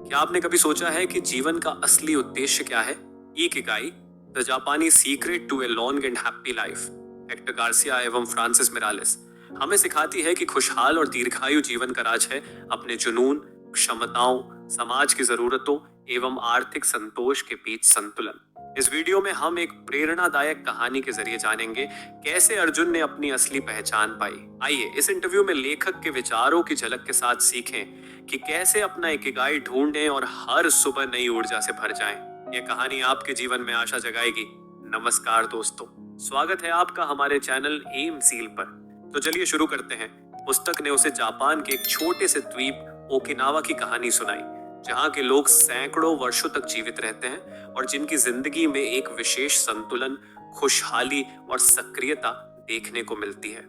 क्या आपने कभी सोचा है कि जीवन का असली उद्देश्य क्या है? इकिगाई, द जापानी secret to a long and happy life, Hector Garcia एवं फ्रांसिस मिरालिस हमें सिखाती है कि खुशहाल और दीर्घायु जीवन का राज है अपने जुनून, क्षमताओं, समाज की जरूरतों एवं आर्थिक संतोष के बीच संतुलन। इस वीडियो में हम एक प्रेरणादायक कहानी के जरिए जानेंगे कैसे अर्जुन ने अपनी असली पहचान पाई। आइए इस इंटरव्यू में लेखक के विचारों की झलक के साथ सीखें कि कैसे अपना इकिगाई ढूंढें और हर सुबह नई ऊर्जा से भर जाएं। यह कहानी आपके जीवन में आशा जगाएगी। नमस्कार दोस्तों, स्वागत है आपका हमारे चैनल एम सील पर। तो चलिए शुरू करते हैं। पुस्तक ने उसे जापान के एक छोटे से द्वीप ओकिनावा की कहानी सुनाई, जहाँ के लोग सैकड़ों वर्षों तक जीवित रहते हैं और जिनकी जिंदगी में एक विशेष संतुलन, खुशहाली और सक्रियता देखने को मिलती है।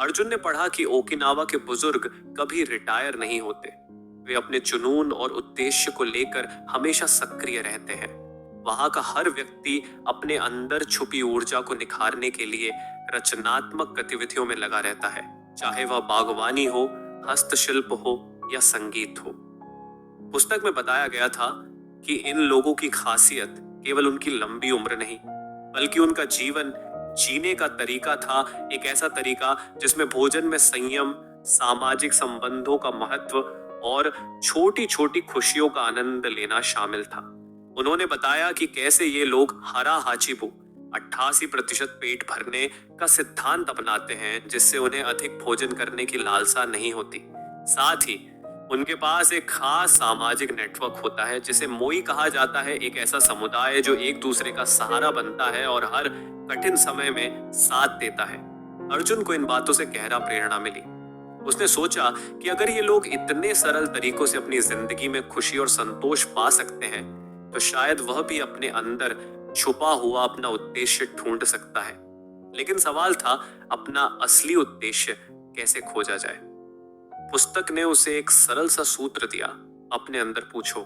अर्जुन ने पढ़ा कि ओकिनावा के बुजुर्ग कभी रिटायर नहीं होते। वे अपने जुनून और उद्देश्य को लेकर हमेशा सक्रिय रहते हैं। वहां का हर व्यक्ति अपने अंदर छुपी ऊर्जा को निखारने के लिए रचनात्मक गतिविधियों में लगा रहता है, चाहे वह बागवानी हो, हस्तशिल्प हो या संगीत हो। पुस्तक में बताया गया था कि इन लोगों की खासियत केवल उनकी लंबी उम्र नहीं, बल्कि उनका जीवन जीने का तरीका था। एक ऐसा तरीका जिसमें भोजन में संयम, सामाजिक संबंधों का महत्व और छोटी छोटी खुशियों का आनंद लेना शामिल था। उन्होंने बताया कि कैसे ये लोग हरा हाचिबू 88% पेट भरने का सिद्धांत अपनाते हैं, जिससे उन्हें अधिक भोजन करने की लालसा नहीं होती। साथ ही उनके पास एक खास सामाजिक नेटवर्क होता है जिसे मोई कहा जाता है, एक ऐसा समुदाय जो एक दूसरे का सहारा बनता है और हर कठिन समय में साथ देता है। अर्जुन को इन बातों से गहरा प्रेरणा मिली। उसने सोचा कि अगर ये लोग इतने सरल तरीकों से अपनी जिंदगी में खुशी और संतोष पा सकते हैं, तो शायद वह भी अपने अंदर छुपा हुआ अपना उद्देश्य ढूंढ सकता है। लेकिन सवाल था, अपना असली उद्देश्य कैसे खोजा जाए? पुस्तक ने उसे एक सरल सा सूत्र दिया, अपने अंदर पूछो,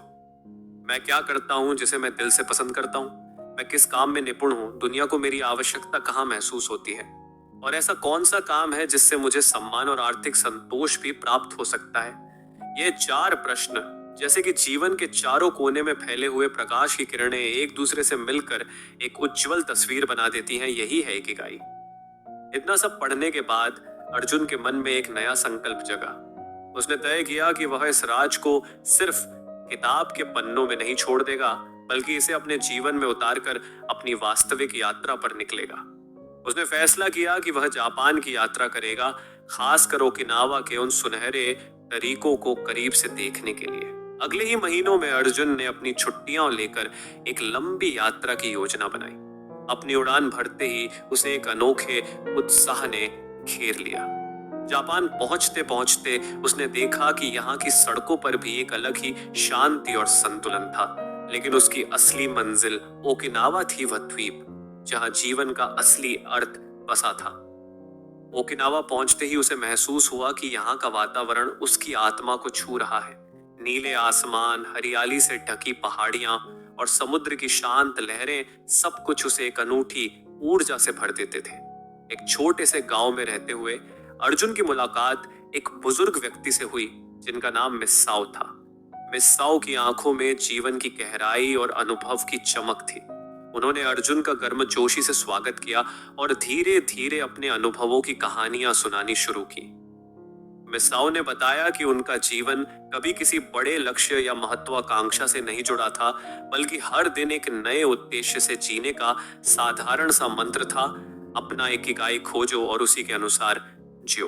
मैं क्या करता हूं जिसे मैं दिल से पसंद करता हूं? मैं किस काम में निपुण हूं? दुनिया को मेरी आवश्यकता कहाँ महसूस होती है? और ऐसा कौन सा काम है जिससे मुझे सम्मान और आर्थिक संतोष भी प्राप्त हो सकता है? ये 4 प्रश्न, जैसे कि जीवन के चारों कोने में फैले हुए प्रकाश की किरणें, एक दूसरे से मिलकर एक उज्जवल तस्वीर बना देती हैं। यही है इकिगाई। इतना सब पढ़ने के बाद अर्जुन के मन में एक नया संकल्प जगा। उसने तय किया कि वह इस राज को सिर्फ किताब के पन्नों में नहीं छोड़ देगा, बल्कि इसे अपने जीवन में उतारकर अपनी वास्तविक यात्रा पर निकलेगा। उसने फैसला किया कि वह जापान की यात्रा करेगा, खासकर ओकिनावा के उन सुनहरे तरीकों को करीब से देखने के लिए। अगले ही महीनों में अर्जुन ने अपनी छुट्टियां लेकर एक लंबी यात्रा की योजना बनाई। अपनी उड़ान भरते ही उसे एक अनोखे उत्साह ने घेर लिया। जापान पहुंचते पहुंचते उसने देखा कि यहाँ की सड़कों पर भी एक अलग ही शांति और संतुलन था। लेकिन उसकी असली मंजिल ओकिनावा थी, वह द्वीप जहां जीवन का असली अर्थ बसा था। ओकिनावा पहुंचते ही उसे महसूस हुआ कि यहाँ का वातावरण उसकी आत्मा को छू रहा है। नीले आसमान, हरियाली से ढकी पहाड़ियां और समुद्र की शांत लहरें, सब कुछ उसे एक अनूठी ऊर्जा से भर देते थे। एक छोटे से गांव में रहते हुए अर्जुन की मुलाकात एक बुजुर्ग व्यक्ति से हुई जिनका नाम मिस्साओ था। मिस्साओ की आंखों में जीवन की गहराई और अनुभव की चमक थी। उन्होंने अर्जुन का गर्मजोशी से स्वागत किया और धीरे धीरे अपने अनुभवों की कहानियां सुनानी शुरू की। मिस्साओ ने बताया कि उनका जीवन कभी किसी बड़े लक्ष्य या महत्वाकांक्षा से नहीं जुड़ा था, बल्कि हर दिन एक नए उद्देश्य से जीने का साधारण सा मंत्र था, अपना इकिगाई खोजो और उसी के अनुसार जियो।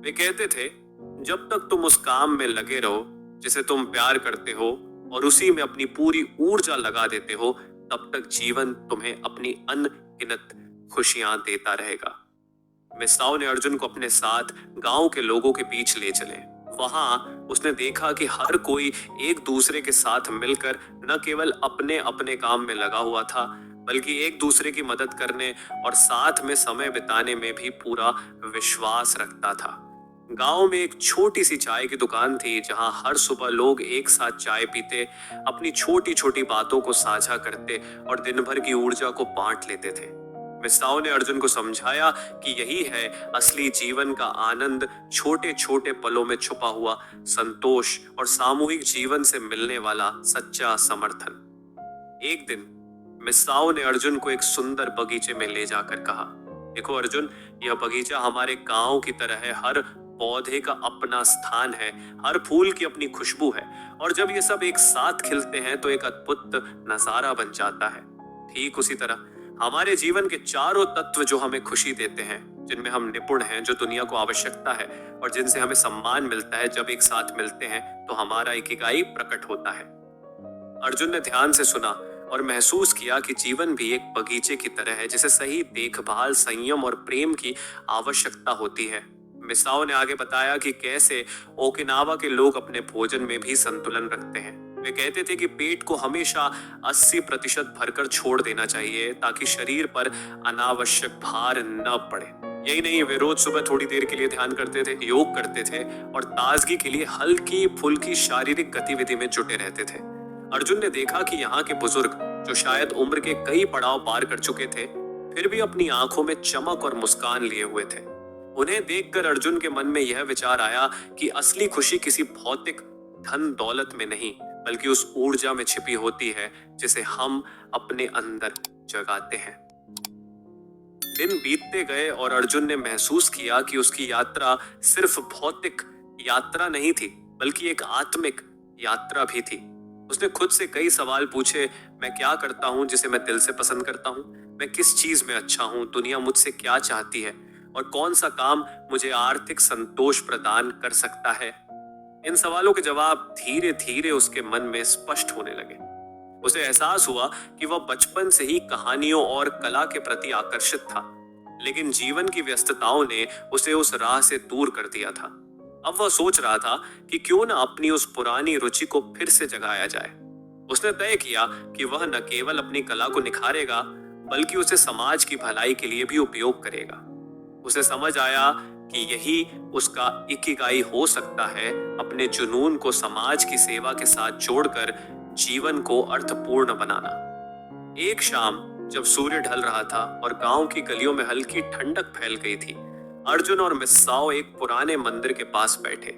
वे कहते थे, जब तक तुम उस काम में लगे रहो जिसे तुम प्यार करते हो और उसी में अपनी पूरी ऊर्जा लगा देते हो, तब तक जीवन तुम्हें अपनी अनगिनत खुशियां देता रहेगा। मिस्साओ ने अर्जुन को अपने साथ गांव के लोगों के बीच ले चले। वहां उसने देखा कि हर कोई एक दूसरे के साथ मिलकर न केवल अपने अपने काम में लगा हुआ था, बल्कि एक दूसरे की मदद करने और साथ में समय बिताने में भी पूरा विश्वास रखता था। गांव में एक छोटी सी चाय की दुकान थी, जहां हर सुबह लोग एक साथ चाय पीते, अपनी छोटी छोटी बातों को साझा करते और दिन भर की ऊर्जा को बांट लेते थे। मिसाओ ने अर्जुन को समझाया कि यही है असली जीवन का आनंद, छोटे छोटे पलों में छुपा हुआ संतोष और सामूहिक जीवन से मिलने वाला सच्चा समर्थन। एक दिन मिसाओ ने अर्जुन को एक सुंदर बगीचे में ले जाकर कहा, देखो अर्जुन, यह बगीचा हमारे गांव की तरह है। हर पौधे का अपना स्थान है, हर फूल की अपनी खुशबू है, और जब ये सब एक साथ खिलते हैं तो एक अद्भुत नजारा बन जाता है। ठीक उसी तरह हमारे जीवन के चारों तत्व जो हमें खुशी देते हैं, जिनमें हम निपुण हैं, जो दुनिया को आवश्यकता है और जिनसे हमें सम्मान मिलता है, जब एक साथ मिलते हैं तो हमारा इकिगाई प्रकट होता है। अर्जुन ने ध्यान से सुना और महसूस किया कि जीवन भी एक बगीचे की तरह है, जिसे सही देखभाल, संयम और प्रेम की आवश्यकता होती है। मिसाओ ने आगे बताया कि कैसे ओकिनावा के लोग अपने भोजन में भी संतुलन रखते हैं। वे कहते थे कि पेट को हमेशा 80% भरकर छोड़ देना चाहिए ताकि शरीर पर अनावश्यक भार न पड़े। यही नहीं, वे रोज सुबह थोड़ी देर के लिए ध्यान करते थे, योग करते थे और ताजगी के लिए हल्की फुल्की शारीरिक गतिविधि में जुटे रहते थे। अर्जुन ने देखा कि यहाँ के बुजुर्ग, जो शायद उम्र के कई पड़ाव पार कर चुके थे, फिर भी अपनी आंखों में चमक और मुस्कान लिए हुए थे। उन्हें देखकर अर्जुन के मन में यह विचार आया कि असली खुशी किसी भौतिक धन दौलत में नहीं, बल्कि उस ऊर्जा में छिपी होती है जिसे हम अपने अंदर जगाते हैं। दिन बीतते गए और अर्जुन ने महसूस किया कि उसकी यात्रा सिर्फ भौतिक यात्रा नहीं थी, बल्कि एक आत्मिक यात्रा भी थी। उसने खुद से कई सवाल पूछे, मैं क्या करता हूँ जिसे मैं दिल से पसंद करता हूँ? मैं किस चीज में अच्छा हूँ? दुनिया मुझसे क्या चाहती है? और कौन सा काम मुझे आर्थिक संतोष प्रदान कर सकता है? इन सवालों के जवाब धीरे धीरे उसके मन में स्पष्ट होने लगे। उसे एहसास हुआ कि वह बचपन से ही कहानियों और कला के प्रति आकर्षित था, लेकिन जीवन की व्यस्तताओं ने उसे उस राह से दूर कर दिया था। अब वह सोच रहा था कि क्यों न अपनी उस पुरानी रुचि को फिर से जगाया जाए। उसने तय किया कि वह न केवल अपनी कला को निखारेगा, बल्कि उसे समाज की भलाई के लिए भी उपयोग करेगा। उसे समझ आया कि यही उसका इकिगाई हो सकता है, अपने जुनून को समाज की सेवा के साथ जोड़कर जीवन को अर्थपूर्ण बनाना। एक शाम जब सूर्य ढल रहा था और गांव की गलियों में हल्की ठंडक फैल गई थी, अर्जुन और मिसाओ एक पुराने मंदिर के पास बैठे।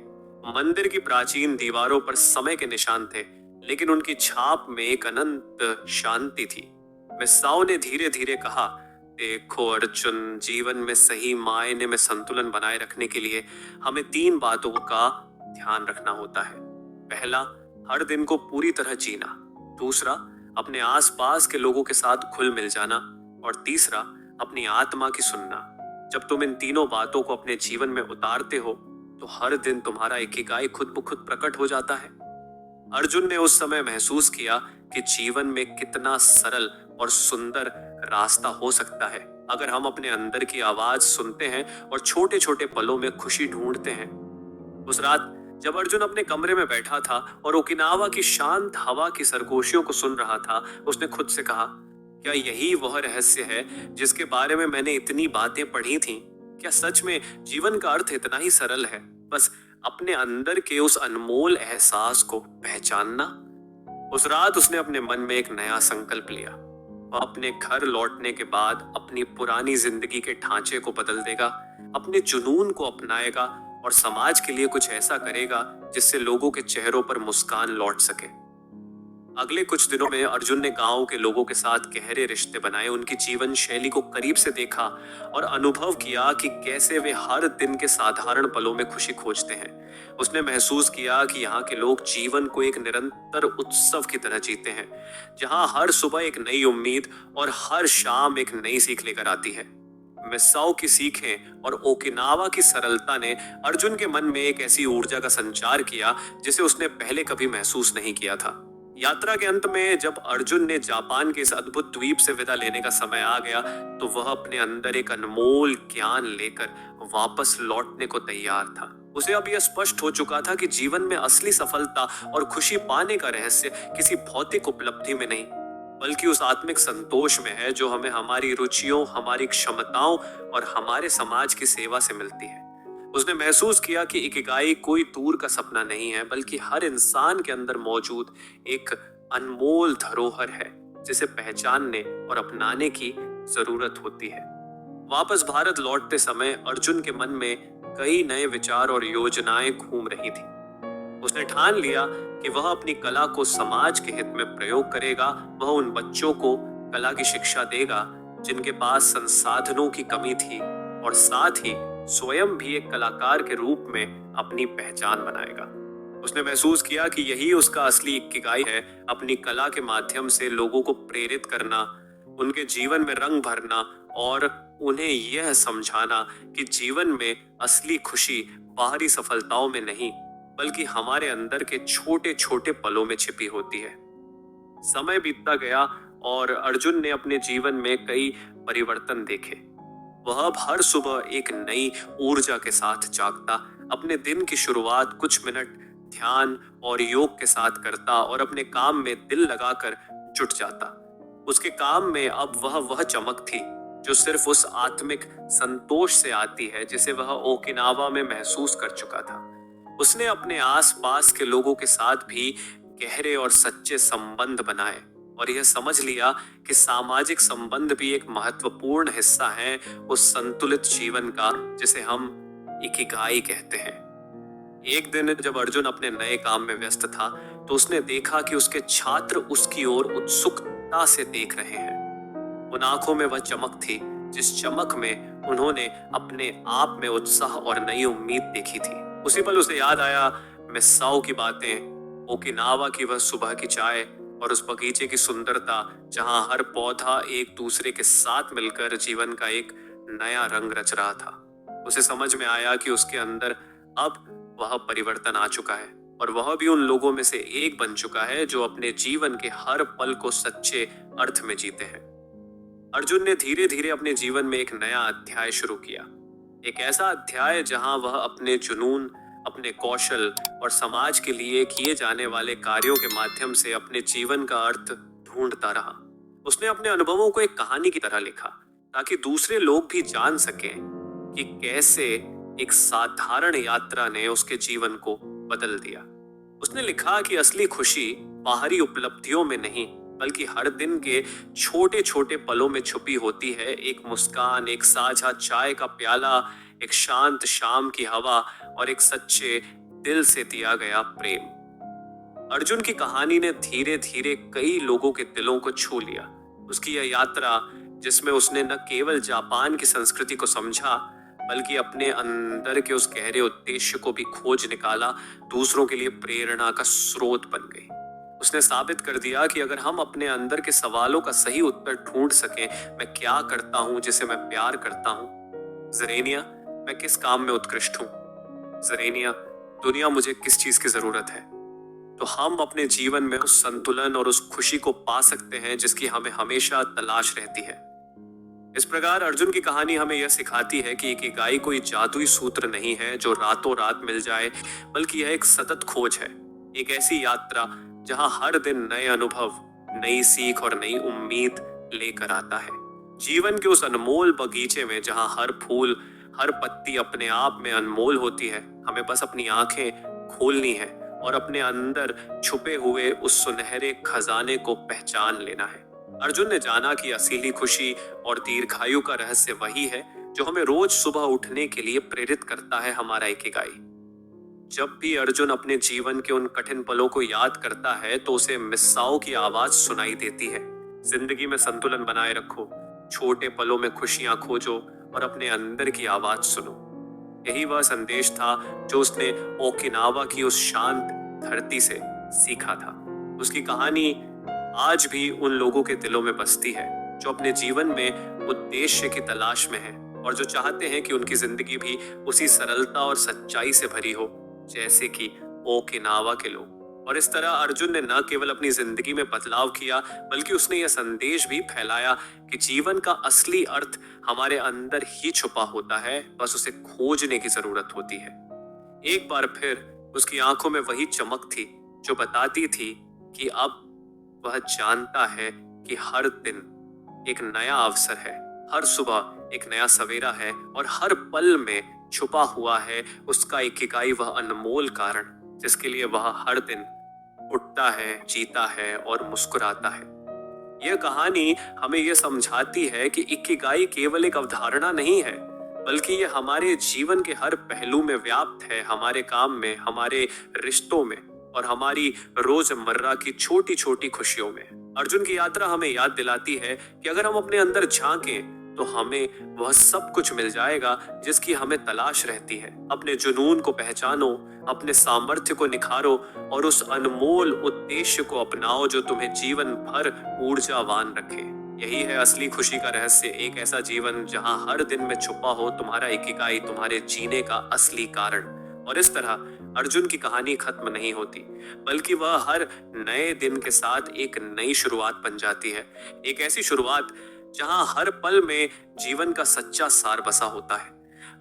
मंदिर की प्राचीन दीवारों पर समय के निशान थे, लेकिन उनकी छाप में एक अनंत शांति थी। मिसाओ ने धीरे धीरे कहा, देखो अर्जुन, जीवन में सही मायने में संतुलन बनाए रखने के लिए हमें 3 बातों का ध्यान रखना होता है। पहला, हर दिन को पूरी तरह जीना। दूसरा, अपने आसपास के लोगों के साथ घुल मिल जाना। और तीसरा, अपनी आत्मा की सुनना। जब तुम इन तीनों बातों को अपने जीवन में उतारते हो तो हर दिन तुम्हारा इकिगाई खुद ब खुद प्रकट हो जाता है। अर्जुन ने उस समय महसूस किया कि जीवन में कितना सरल और सुंदर रास्ता हो सकता है अगर हम अपने अंदर की आवाज सुनते हैं और छोटे छोटे पलों में खुशी ढूंढते हैं। उस रात जब अर्जुन अपने कमरे में बैठा था और ओकिनावा की शांत हवा की सरगोशियों को सुन रहा था, उसने खुद से कहा, क्या यही वह रहस्य है जिसके बारे में मैंने इतनी बातें पढ़ी थीं? क्या सच में जीवन का अर्थ इतना ही सरल है, बस अपने अंदर के उस अनमोल एहसास को पहचानना? उस रात उसने अपने मन में एक नया संकल्प लिया। वह अपने घर लौटने के बाद अपनी पुरानी जिंदगी के ढांचे को बदल देगा, अपने जुनून को अपनाएगा और समाज के लिए कुछ ऐसा करेगा जिससे लोगों के चेहरों पर मुस्कान लौट सके। अगले कुछ दिनों में अर्जुन ने गांव के लोगों के साथ गहरे रिश्ते बनाए, उनकी जीवन शैली को करीब से देखा और अनुभव किया कि कैसे वे हर दिन के साधारण पलों में खुशी खोजते हैं। उसने महसूस किया कि यहाँ के लोग जीवन को एक निरंतर उत्सव की तरह जीते हैं, जहाँ हर सुबह एक नई उम्मीद और हर शाम एक नई सीख लेकर आती है। मिसाओ की सीखें और ओकिनावा की सरलता ने अर्जुन के मन में एक ऐसी ऊर्जा का संचार किया जिसे उसने पहले कभी महसूस नहीं किया था। यात्रा के अंत में जब अर्जुन ने जापान के इस अद्भुत द्वीप से विदा लेने का समय आ गया, तो वह अपने अंदर एक अनमोल ज्ञान लेकर वापस लौटने को तैयार था। उसे अब यह स्पष्ट हो चुका था कि जीवन में असली सफलता और खुशी पाने का रहस्य किसी भौतिक उपलब्धि में नहीं, बल्कि उस आत्मिक संतोष में है जो हमें हमारी रुचियों, हमारी क्षमताओं और हमारे समाज की सेवा से मिलती है। उसने महसूस किया कि इकिगाई कोई दूर का सपना नहीं है, बल्कि हर इंसान के अंदर मौजूद एक अनमोल धरोहर है जिसे पहचानने और अपनाने की जरूरत होती है। वापस भारत लौटते समय अर्जुन के मन में कई नए विचार और योजनाएं घूम रही थी। उसने ठान लिया कि वह अपनी कला को समाज के हित में प्रयोग करेगा। वह उन बच्चों को कला की शिक्षा देगा जिनके पास संसाधनों की कमी थी, और साथ ही स्वयं भी एक कलाकार के रूप में अपनी पहचान बनाएगा। उसने महसूस किया कि यही उसका असली इकिगाई है, अपनी कला के माध्यम से लोगों को प्रेरित करना, उनके जीवन में रंग भरना और उन्हें यह समझाना कि जीवन में असली खुशी बाहरी सफलताओं में नहीं बल्कि हमारे अंदर के छोटे छोटे पलों में छिपी होती है। समय बीतता गया और अर्जुन ने अपने जीवन में कई परिवर्तन देखे। वह अब हर सुबह एक नई ऊर्जा के साथ जागता, अपने दिन की शुरुआत कुछ मिनट ध्यान और योग के साथ करता और अपने काम में दिल लगाकर जुट जाता। उसके काम में अब वह चमक थी जो सिर्फ उस आत्मिक संतोष से आती है जिसे वह ओकिनावा में महसूस कर चुका था। उसने अपने आसपास के लोगों के साथ भी गहरे और सच्चे संबंध बनाए और यह समझ लिया कि सामाजिक संबंध भी एक महत्वपूर्ण हिस्सा है उस संतुलित जीवन का जिसे हम इकिगाई कहते हैं। एक दिन जब अर्जुन अपने नए काम में व्यस्त था तो उसने देखा कि उसके छात्र उसकी ओर उत्सुकता से देख रहे हैं। उन आंखों में वह चमक थी जिस चमक में उन्होंने अपने आप में उत्साह और नई उम्मीद देखी थी। उसी पल उसे याद आया मिस्साओ की बातें, ओकिनावा की वह सुबह की चाय और उस बगीचे की सुंदरता जहां हर पौधा एक दूसरे के साथ मिलकर जीवन का एक नया रंग रच रहा था। उसे समझ में आया कि उसके अंदर अब वह परिवर्तन आ चुका है और वह भी उन लोगों में से एक बन चुका है जो अपने जीवन के हर पल को सच्चे अर्थ में जीते हैं। अर्जुन ने धीरे धीरे अपने जीवन में एक नया अध्याय शुरू किया, एक ऐसा अध्याय जहां वह अपने जुनून, अपने कौशल और समाज के लिए किए जाने वाले कार्यों के माध्यम से अपने जीवन का अर्थ ढूंढता रहा। उसने अपने अनुभवों को एक कहानी की तरह लिखा ताकि दूसरे लोग भी जान सकें कि कैसे एक साधारण यात्रा ने उसके जीवन को बदल दिया। उसने लिखा कि असली खुशी बाहरी उपलब्धियों में नहीं बल्कि हर दिन के छोटे छोटे पलों में छुपी होती है। एक मुस्कान, एक साझा चाय का प्याला, एक शांत शाम की हवा और एक सच्चे दिल से दिया गया प्रेम। अर्जुन की कहानी ने धीरे धीरे कई लोगों के दिलों को छू लिया। उसकी यह यात्रा जिसमें उसने न केवल जापान की संस्कृति को समझा बल्कि अपने अंदर के उस गहरे उद्देश्य को भी खोज निकाला, दूसरों के लिए प्रेरणा का स्रोत बन गई। उसने साबित कर दिया कि अगर हम अपने अंदर के सवालों का सही उत्तर ढूंढ सकें, मैं क्या करता हूं जिसे मैं प्यार करता हूं? ज़रेनिया, मैं किस काम में उत्कृष्ट हूं? ज़रेनिया, दुनिया मुझे किस चीज की जरूरत है? तो हम अपने जीवन में उस संतुलन और उस खुशी को पा सकते हैं जिसकी हमें हमेशा तलाश रहती है। इस प्रकार अर्जुन की कहानी हमें यह सिखाती है कि इकिगाई कोई जादुई सूत्र नहीं है जो रातों रात मिल जाए, बल्कि यह एक सतत खोज है, एक ऐसी यात्रा जहां हर दिन नए अनुभव, नई सीख और नई उम्मीद लेकर आता है। जीवन के उस अनमोल बगीचे में जहां हर फूल, हर पत्ती अपने आप में अनमोल होती है, हमें बस अपनी आंखें खोलनी है और अपने अंदर छुपे हुए उस सुनहरे खजाने को पहचान लेना है। अर्जुन ने जाना कि असली खुशी और दीर्घायु का रहस्य वही है जो हमें रोज सुबह उठने के लिए प्रेरित करता है, हमारा इकिगाई। जब भी अर्जुन अपने जीवन के उन कठिन पलों को याद करता है तो उसे मिस्साओ की आवाज सुनाई देती है, जिंदगी में संतुलन बनाए रखो, छोटे पलों में खुशियां खोजो और अपने अंदर की आवाज सुनो। यही वह संदेश था जो उसने ओकिनावा की उस शांत धरती से सीखा था। उसकी कहानी आज भी उन लोगों के दिलों में बसती है जो अपने जीवन में उद्देश्य की तलाश में हैं और जो चाहते हैं कि उनकी जिंदगी भी उसी सरलता और सच्चाई से भरी हो जैसे कि ओकिनावा के लोग। और इस तरह अर्जुन ने न केवल अपनी जिंदगी में बदलाव किया बल्कि उसने यह संदेश भी फैलाया कि जीवन का असली अर्थ हमारे अंदर ही छुपा होता है, बस उसे खोजने की जरूरत होती है। एक बार फिर उसकी आंखों में वही चमक थी जो बताती थी कि अब वह जानता है कि हर दिन एक नया अवसर है, हर सुबह एक नया सवेरा है और हर पल में छुपा हुआ है उसका इकिगाई, वह अनमोल कारण जिसके लिए वह हर दिन उठता है, जीता है और मुस्कुराता है। यह कहानी हमें यह समझाती है कि इकिगाई केवल एक अवधारणा नहीं है, बल्कि ये हमारे जीवन के हर पहलू में व्याप्त है, हमारे काम में, हमारे रिश्तों में और हमारी रोजमर्रा की छोटी छोटी खुशियों में। अर्जुन की यात्रा हमें याद दिलाती है कि अगर हम अपने अंदर झांकें तो हमें वह सब कुछ मिल जाएगा जिसकी हमें तलाश रहती है। अपने जुनून को पहचानो, अपने सामर्थ्य को निखारो और उस अनमोल उद्देश्य को अपनाओ जो तुम्हें जीवन भर ऊर्जावान रखे। यही है असली खुशी का रहस्य, एक ऐसा जीवन जहां हर दिन में छुपा हो तुम्हारा इकिगाई, तुम्हारे जीने का असली कारण। और इस तरह अर्जुन की कहानी खत्म नहीं होती, बल्कि वह हर नए दिन के साथ एक नई शुरुआत बन जाती है। एक ऐसी शुरुआत जहां हर पल में जीवन का सच्चा सार बसा होता है।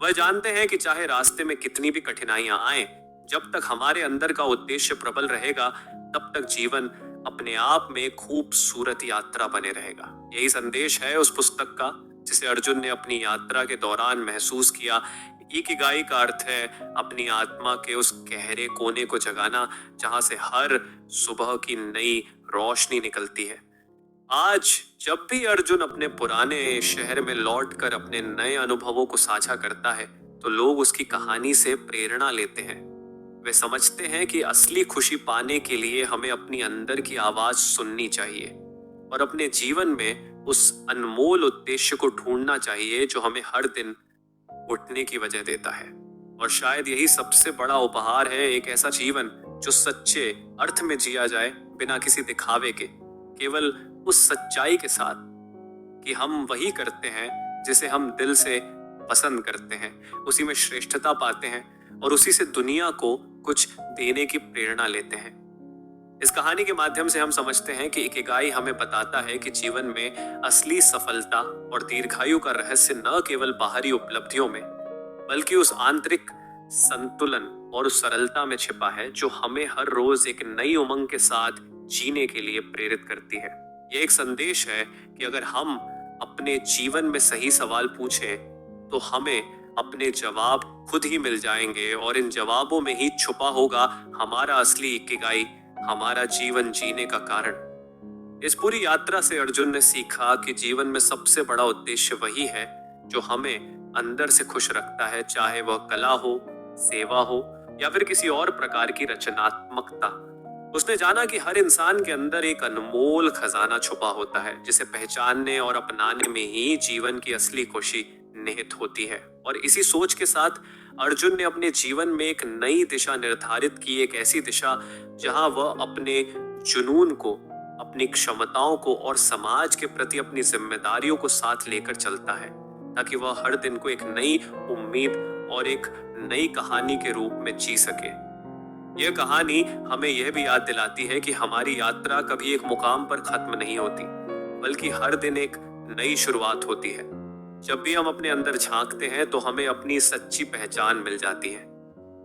वह जानते हैं कि चाहे रास्ते में कितनी भी कठिनाइयां आए, जब तक हमारे अंदर का उद्देश्य प्रबल रहेगा, तब तक जीवन अपने आप में खूबसूरत यात्रा बने रहेगा। यही संदेश है उस पुस्तक का जिसे अर्जुन ने अपनी यात्रा के दौरान महसूस किया। इकिगाई का अर्थ है अपनी आत्मा के उस गहरे कोने को जगाना जहां से हर सुबह की नई रोशनी निकलती है। आज जब भी अर्जुन अपने पुराने शहर में लौटकर अपने नए अनुभवों को साझा करता है, तो लोग उसकी कहानी से प्रेरणा लेते हैं। वे समझते हैं कि असली खुशी पाने के लिए हमें अपनी अंदर की आवाज सुननी चाहिए और अपने जीवन में उस अनमोल उद्देश्य को ढूंढना चाहिए जो हमें हर दिन उठने की वजह देता है। और शायद यही सबसे बड़ा उपहार है, एक ऐसा जीवन जो सच्चे अर्थ में जिया जाए, बिना किसी दिखावे के, केवल उस सच्चाई के साथ कि हम वही करते हैं जिसे हम दिल से पसंद करते हैं, उसी में श्रेष्ठता पाते हैं और उसी से दुनिया को कुछ देने की प्रेरणा लेते हैं। इस कहानी के माध्यम से हम समझते हैं कि इकिगाई हमें बताता है कि जीवन में असली सफलता और दीर्घायु का रहस्य न केवल बाहरी उपलब्धियों में, बल्कि उस आंतरिक संतुलन और उस सरलता में छिपा है जो हमें हर रोज एक नई उमंग के साथ जीने के लिए प्रेरित करती है। यह एक संदेश है कि अगर हम अपने जीवन में सही सवाल पूछें तो हमें अपने जवाब खुद ही मिल जाएंगे और इन जवाबों में ही छुपा होगा हमारा असली इकिगाई, हमारा जीवन जीने का कारण। इस पूरी यात्रा से अर्जुन ने सीखा कि जीवन में सबसे बड़ा उद्देश्य वही है जो हमें अंदर से खुश रखता है, चाहे वह कला हो, सेवा हो या फिर किसी और प्रकार की रचनात्मकता। उसने जाना कि हर इंसान के अंदर एक अनमोल खजाना छुपा होता है जिसे पहचानने और अपनाने में ही जीवन की असली खुशी निहित होती है। और इसी सोच के साथ अर्जुन ने अपने जीवन में एक नई दिशा निर्धारित की, एक ऐसी दिशा जहां वह अपने जुनून को, अपनी क्षमताओं को और समाज के प्रति अपनी जिम्मेदारियों को साथ लेकर चलता है, ताकि वह हर दिन को एक नई उम्मीद और एक नई कहानी के रूप में जी सके। यह कहानी हमें यह भी याद दिलाती है कि हमारी यात्रा कभी एक मुकाम पर खत्म नहीं होती, बल्कि हर दिन एक नई शुरुआत होती है। जब भी हम अपने अंदर झांकते हैं तो हमें अपनी सच्ची पहचान मिल जाती है,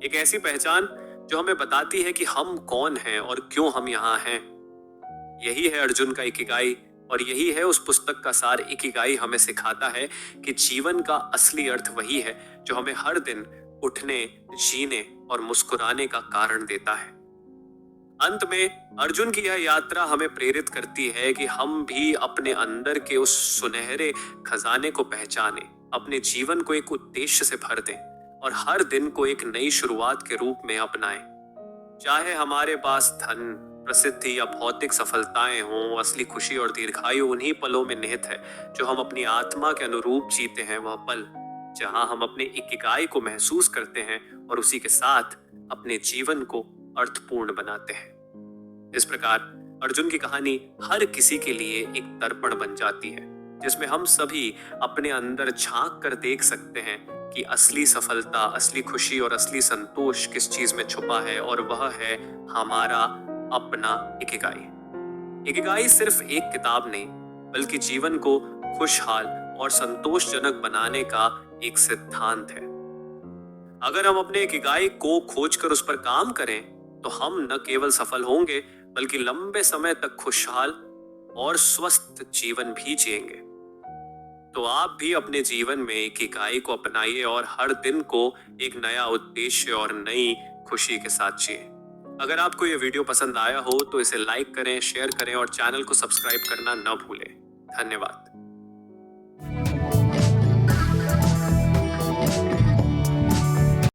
एक ऐसी पहचान जो हमें बताती है कि हम कौन हैं और क्यों हम यहाँ हैं। यही है अर्जुन का इकिगाई और यही है उस पुस्तक का सार। इकिगाई हमें सिखाता है कि जीवन का असली अर्थ वही है जो हमें हर दिन उठने, जीने और मुस्कुराने का कारण देता है। अंत में अर्जुन की यह यात्रा हमें प्रेरित करती है कि हम भी अपने अंदर के उस सुनहरे खजाने को पहचानें, अपने जीवन को एक उद्देश्य से भर दें और हर दिन को एक नई शुरुआत के रूप में अपनाएं। चाहे हमारे पास धन, प्रसिद्धि या भौतिक सफलताएं हों, असली खुशी और दीर्घायु उन्हीं पलों में निहित है जो हम अपनी आत्मा के अनुरूप जीते हैं। वह पल जहां हम अपने इकिगाई को महसूस करते हैं और उसी के साथ अपने जीवन को अर्थपूर्ण बनाते हैं। इस प्रकार अर्जुन की कहानी हर किसी के लिए एक दर्पण बन जाती है, जिसमें हम सभी अपने अंदर झांक कर देख सकते हैं कि असली सफलता, असली खुशी और असली संतोष किस चीज में छुपा है, और वह है हमारा अपना इकिगाई। इकिगाई सिर्फ एक किताब नहीं, बल्कि जीवन को खुशहाल और संतोषजनक बनाने का एक सिद्धांत है। अगर हम अपने इकिगाई को खोजकर उस पर काम करें तो हम न केवल सफल होंगे, बल्कि लंबे समय तक खुशहाल और स्वस्थ जीवन भी जिएंगे। तो आप भी अपने जीवन में इकिगाई को अपनाइए और हर दिन को एक नया उद्देश्य और नई खुशी के साथ जिए। अगर आपको ये वीडियो पसंद आया हो तो इसे लाइक करें, शेयर करें और चैनल को सब्सक्राइब करना न भूलें। धन्यवाद।